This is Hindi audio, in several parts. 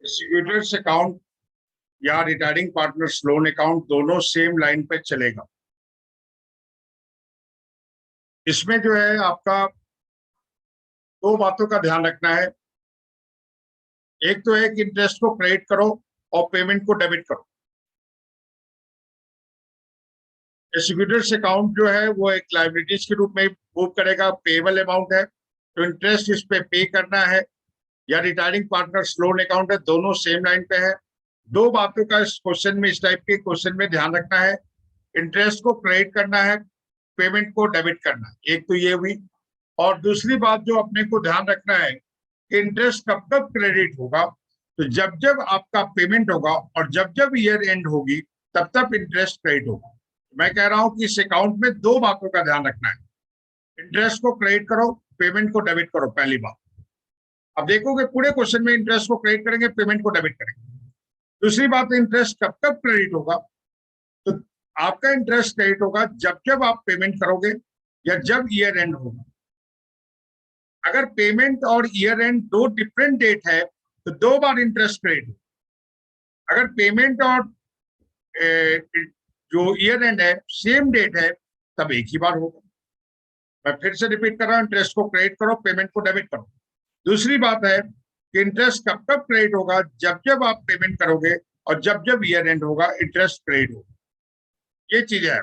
डिस्ट्रीब्यूटर्स अकाउंट या रिटायरिंग पार्टनर्स लोन अकाउंट दोनों सेम लाइन पे चलेगा। इसमें जो है आपका दो बातों का ध्यान रखना है। एक तो है कि इंटरेस्ट को क्रेडिट करो और पेमेंट को डेबिट करो। डिस्ट्रीब्यूटर्स अकाउंट जो है वो एक लायबिलिटीज के रूप में मूव करेगा, पेएबल अमाउंट है तो इंटरेस्ट इस पे पे करना है। या रिटायरिंग पार्टनर्स लोन अकाउंट है, दोनों सेम लाइन पे है। दो बातों का इस क्वेश्चन में, इस टाइप के क्वेश्चन में ध्यान रखना है। इंटरेस्ट को क्रेडिट करना है, पेमेंट को डेबिट करना है। एक तो ये हुई। और दूसरी बात जो अपने को ध्यान रखना है कि इंटरेस्ट कब कब क्रेडिट होगा, तो जब जब आपका पेमेंट होगा और जब जब ईयर एंड होगी तब तब इंटरेस्ट क्रेडिट होगा। मैं कह रहा हूं कि इस अकाउंट में दो बातों का ध्यान रखना है। इंटरेस्ट को क्रेडिट करो, पेमेंट को डेबिट करो, पहली बात। अब देखोगे पूरे क्वेश्चन में इंटरेस्ट को क्रेडिट करेंगे, पेमेंट को डेबिट करेंगे। दूसरी बात, इंटरेस्ट कब कब क्रेडिट होगा, तो आपका इंटरेस्ट क्रेडिट होगा जब जब आप पेमेंट करोगे या जब ईयर एंड होगा। अगर पेमेंट और ईयर एंड दो डिफरेंट डेट है तो दो बार इंटरेस्ट क्रेडिट। अगर पेमेंट और जो ईयर एंड है सेम डेट है तब एक ही बार होगा। मैं फिर से रिपीट कर रहा हूं, इंटरेस्ट को क्रेडिट करो, पेमेंट को डेबिट करो। दूसरी बात है कि इंटरेस्ट कब कब क्रेडिट होगा, जब जब आप पेमेंट करोगे और जब जब ईयर एंड होगा इंटरेस्ट क्रेडिट होगा। ये चीजें है।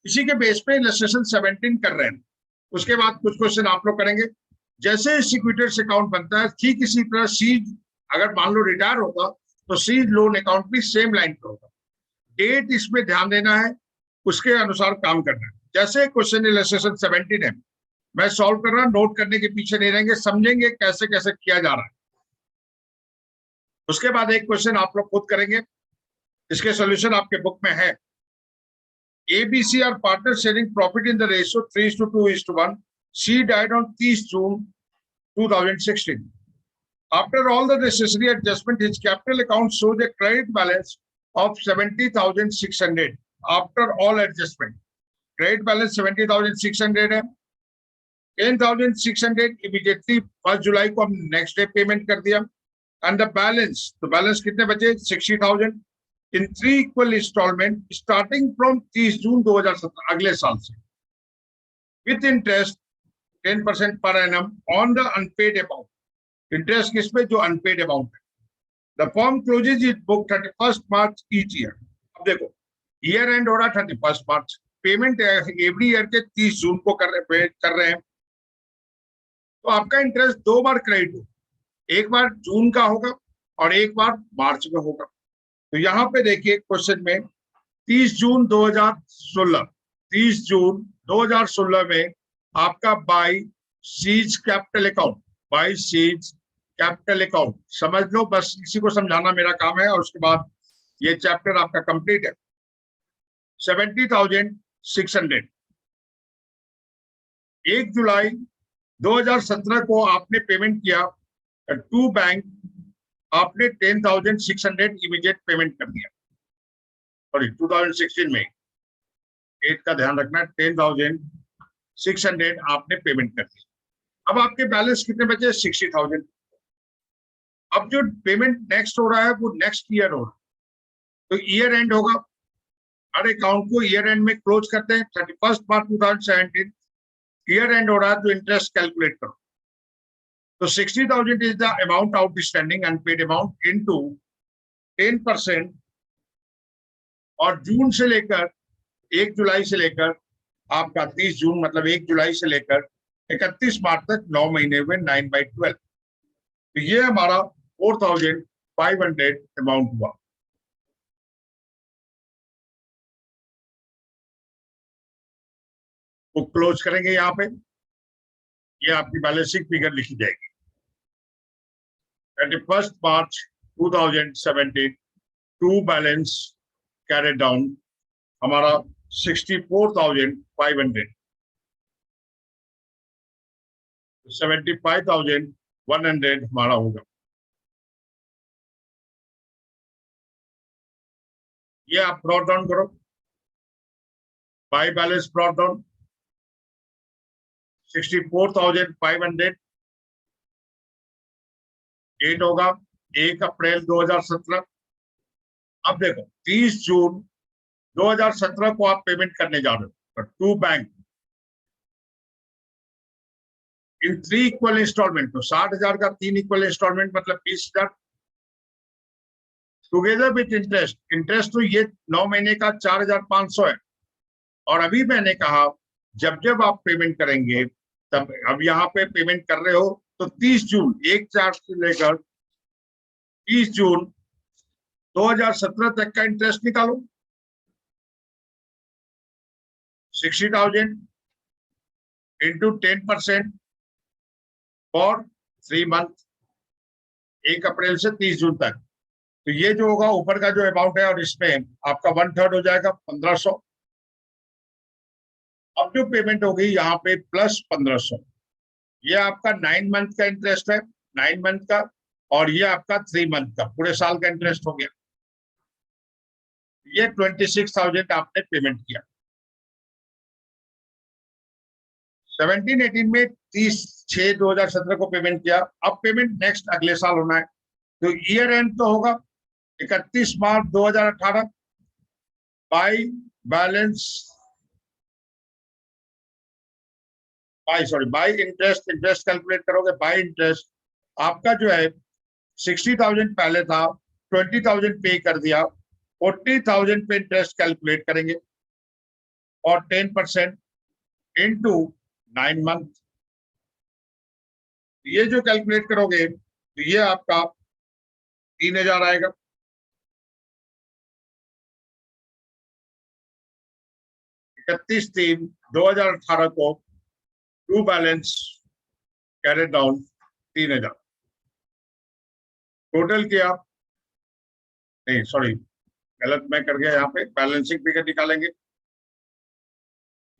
इसी के बेस पे इलस्ट्रेशन 17 कर रहे हैं। उसके बाद कुछ क्वेश्चन आप लोग करेंगे। जैसे सिक्योरिटीज अकाउंट बनता है ठीक इसी तरह सीज, अगर मान लो रिटायर होगा तो सीज लोन अकाउंट भी सेम लाइन पर होगा। डेट इसमें ध्यान देना है, उसके अनुसार काम करना है। जैसे क्वेश्चन इलस्ट्रेशन 17 है, मैं सॉल्व कर रहा हूं, नोट करने के पीछे नहीं रहेंगे, समझेंगे कैसे कैसे किया जा रहा है। उसके बाद एक क्वेश्चन आप लोग खुद करेंगे, इसके सॉल्यूशन आपके बुक में है। ABC are partners sharing profit in the ratio 3:2:1. She died on 30 June 2016. After all the necessary adjustment, his capital account shows a credit balance of 70,600. After all adjustment, credit balance 70,600 है। 10,600 immediately 1 जुलाई को हम नेक्स्ट डे पेमेंट कर दिया। एंड द बैलेंस, तो बैलेंस कितने बचे? 60,000 in 3 equal installment starting from 30 June 2017, अगले साल से, with interest 10% per annum on the unpaid amount. Interest किस पे? जो अनपेड अमाउंट है। The form closes it book 31 March each year. अब देखो ईयर एंड हो रहा 31 मार्च, पेमेंट एवरी ईयर के 30 जून को कर रहे हैं। तो आपका इंटरेस्ट दो बार क्रेडिट हो, एक बार जून का होगा और एक बार मार्च में होगा। तो यहाँ पे देखिए क्वेश्चन में 30 जून 2016 में आपका by C's capital account, by C's capital account समझ लो, बस इसी को समझाना मेरा काम है और उसके बाद ये चैप्टर आपका कंप्लीट है। 70,600 1 जुलाई 2017 को आपने पेमेंट किया टू बैंक, आपने 10,600 इमीडिएट पेमेंट कर दिया। सॉरी 2016 में, डेट का ध्यान रखना, 10,600 आपने पेमेंट कर दिया। अब आपके बैलेंस कितने बचे? 60,000। अब जो पेमेंट नेक्स्ट हो रहा है वो नेक्स्ट ईयर हो रहा है, तो ईयर एंड होगा। हर अकाउंट को ईयर एंड में क्लोज करते हैं 31 मार्च 2017, ईयर एंड हो रहा है तो इंटरेस्ट कैलकुलेट करो। तो 60,000 is the amount outstanding unpaid amount into 10%, और जून से लेकर 1 जुलाई से लेकर आपका 30 जून, मतलब 1 जुलाई से लेकर 31 मार्च तक 9 महीने हुए, 9/12। तो ये हमारा 4,500 अमाउंट हुआ। वो क्लोज करेंगे यहाँ पे, ये आपकी बैलेंस शीट फिगर लिखी जाएगी। 31 March 2017 to balance carried down हमारा 64,500, 75,100 हमारा होगा। ये आप ब्रॉट डाउन करो, by balance brought down 64,500, date होगा 1 अप्रैल 2017। अब देखो 30 जून 2017 को आप पेमेंट करने जा रहे हो to bank in 3 equal installment. तो 60,000 का 3 इक्वल इंस्टॉलमेंट मतलब 20,000 टुगेदर विथ इंटरेस्ट। इंटरेस्ट तो ये 9 महीने का 4,500 है। और अभी मैंने कहा जब जब आप पेमेंट करेंगे तब, अब यहाँ पे पेमेंट कर रहे हो तो 30 जून 1/4 से लेकर 30 जून 2017 तक का इंटरेस्ट निकालो। 60,000 इंटू 10% फॉर 3 मंथ, 1 अप्रैल से 30 जून तक। तो ये जो होगा ऊपर का जो अमाउंट है और इसमें आपका 1/3 हो जाएगा 1500। अब जो पेमेंट होगी यहाँ पे प्लस 1500, ये आपका 9 मंथ का इंटरेस्ट है, 9 मंथ का, और ये आपका 3 मंथ का, पूरे साल का इंटरेस्ट हो गया। ये 26,000 आपने पेमेंट किया। 17-18 में 30/6/2017 को पेमेंट किया। अब पेमेंट नेक्स्ट अगले साल होना है, तो ईयर एंड तो होगा 31 मार्च 2018 by balance bye interest. Interest calculate करोगे बाय इंटरेस्ट। आपका जो है 60,000 पहले था, 20,000 पे कर दिया, 40,000 पे इंटरेस्ट कैलकुलेट करेंगे और 10% इनटू 9 मंथ। ये जो कैलकुलेट करोगे तो ये आपका 3,000 आएगा। इकतीस 3/2018 को true balance carried down 3,000 total किया। नहीं सॉरी, गलत मैं कर गया, यहाँ पे बैलेंसिंग फिगर निकालेंगे।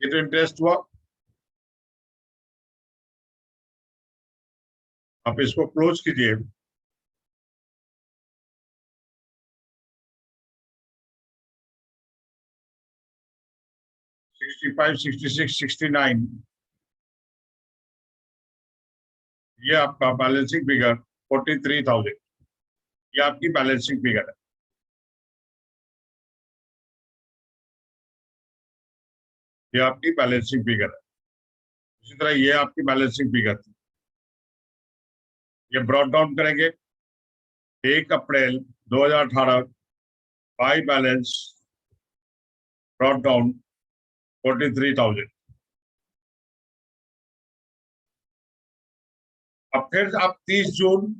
ये तो इंटरेस्ट हुआ, आप इसको क्लोज कीजिए। सिक्सटी 66, 69, ये आपका बैलेंसिंग फिगर 43,000, ये आपकी बैलेंसिंग फिगर है। ये आपकी बैलेंसिंग फिगर है। इसी तरह ये आपकी बैलेंसिंग फिगर थी। ये ब्रॉड डाउन करेंगे 1 अप्रैल 2018 बाय बैलेंस ब्रॉड डाउन 43,000। अब फिर आप 30 जून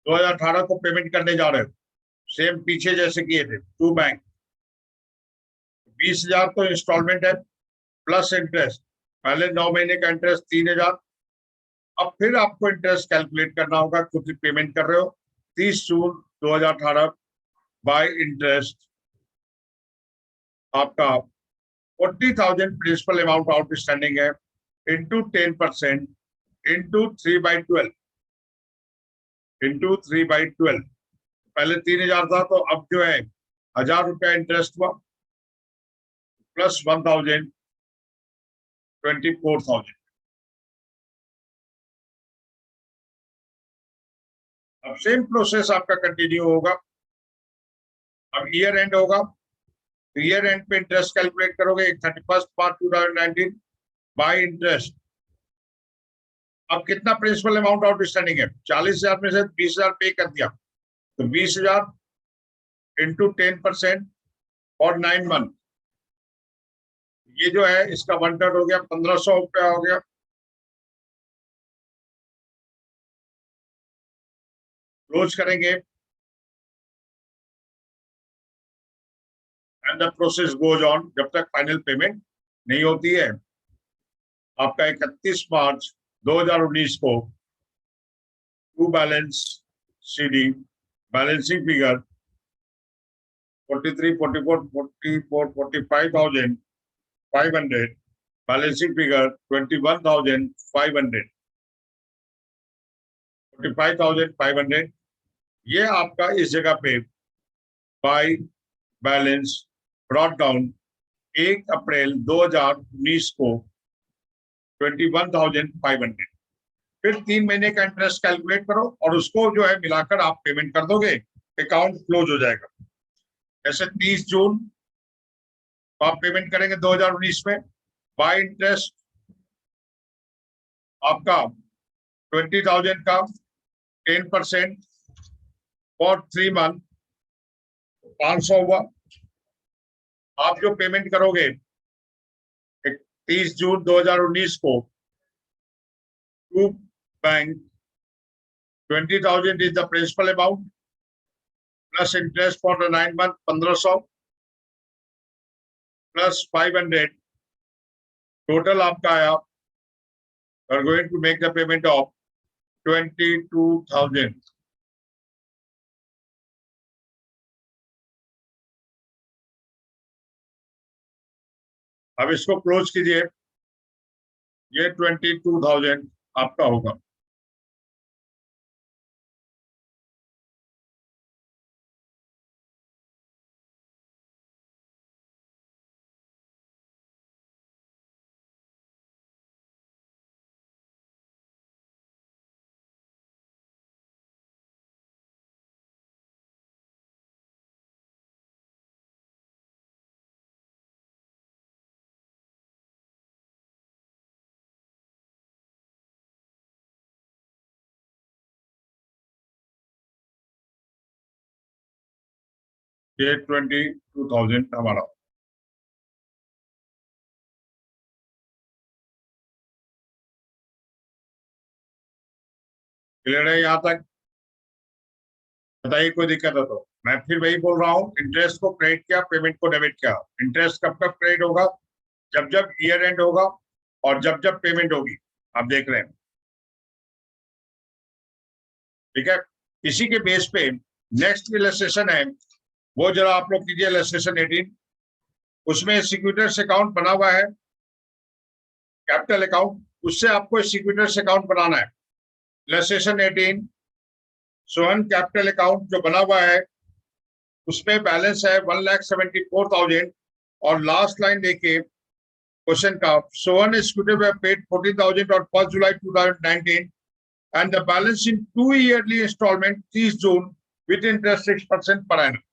2018 को पेमेंट करने जा रहे हो, सेम पीछे जैसे किए थे टू बैंक। 20,000 तो इंस्टॉलमेंट है प्लस इंटरेस्ट, पहले 9 महीने का इंटरेस्ट 3,000। अब फिर आपको इंटरेस्ट कैलकुलेट करना होगा, क्योंकि पेमेंट कर रहे हो 30 जून 2018 बाय इंटरेस्ट। आपका 40,000 प्रिंसिपल अमाउंट आउटस्टैंडिंग है, इंटू 10% इंटू 3/12 इंटू 3/12। पहले 3,000 था, तो अब जो है 1,000 रुपया इंटरेस्ट हुआ प्लस 1,000 24,000। अब सेम प्रोसेस आपका कंटिन्यू होगा। अब ईयर एंड होगा, तो ईयर एंड पे इंटरेस्ट कैलकुलेट करोगे 31 मार्च 2019 बाय इंटरेस्ट। अब कितना प्रिंसिपल अमाउंट आउटस्टैंडिंग है? 40,000 में से 20,000 पे कर दिया, तो 20,000 इंटू 10% और 9 मंथ। ये जो है इसका 1/3 हो गया, 1,500 रुपया हो गया। क्लोज करेंगे and the process goes on, जब तक फाइनल पेमेंट नहीं होती है। आपका 31 मार्च 2019 को to balance CD balancing figure 43, 44, 44, 45,500, balancing figure 21,500, 45,500। ये आपका इस जगह पे by balance brought down 1 April 2019 को 21,500। फिर 3 महीने का इंटरेस्ट कैलकुलेट करो और उसको जो है मिलाकर आप पेमेंट कर दोगे, अकाउंट क्लोज हो जाएगा। जैसे 30 जून को आप पेमेंट करेंगे 2019 में, बाय इंटरेस्ट आपका 20,000 का 10% फॉर 3 मंथ 500 हुआ। आप जो पेमेंट करोगे 30 जून 2019 को to bank, 20,000 is the principal amount plus interest for the 9 month 1,500 plus 500, total आपका आया, you are going to make the payment of 22,000। अब इसको क्लोज कीजिए, ये 22,000 आपका होगा। ये 22,000 हमारा। क्लियर है यहाँ तक? बताइए कोई दिक्कत है तो। मैं फिर वही बोल रहा हूँ, इंटरेस्ट को क्रेडिट किया, पेमेंट को डेबिट किया। इंटरेस्ट कब कब क्रेडिट होगा? जब जब ईयर एंड होगा और जब जब पेमेंट होगी। आप देख रहे हैं, ठीक है। इसी के बेस पे नेक्स्ट इलस्ट्रेशन है, वो जरा आप लोग कीजिए, इलस्ट्रेशन 18। उसमें सिक्यूरिटर्स अकाउंट बना हुआ है, कैपिटल अकाउंट, उससे आपको सिक्यूरिटर्स अकाउंट बनाना है। इलस्ट्रेशन 18 सोहन कैपिटल अकाउंट जो बना हुआ है उसमें बैलेंस है 1,74,000 और लास्ट लाइन देखिए क्वेश्चन का, Sohan security paid 14,000 on 1 July 2019 and the balance in 2 yearly installment 30 June with interest 6% per annum।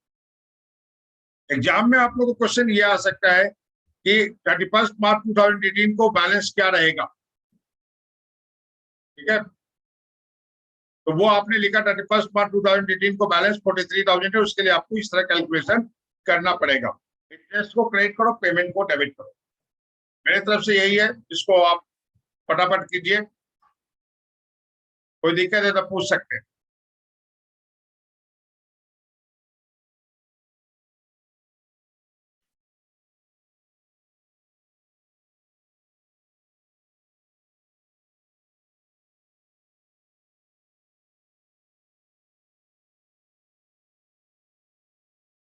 Exam में आप लोगों को क्वेश्चन ये आ सकता है कि 31 मार्च 2018 को बैलेंस क्या रहेगा, ठीक है। तो वो आपने लिखा 31 मार्च 2018 को बैलेंस 43,000 है, उसके लिए आपको इस तरह कैलकुलेशन करना पड़ेगा। इंटरेस्ट को क्रेडिट करो, पेमेंट को डेबिट करो। मेरे तरफ से यही है, इसको आप फटाफट कीजिए, कोई दिक्कत है तो पूछ सकते हैं।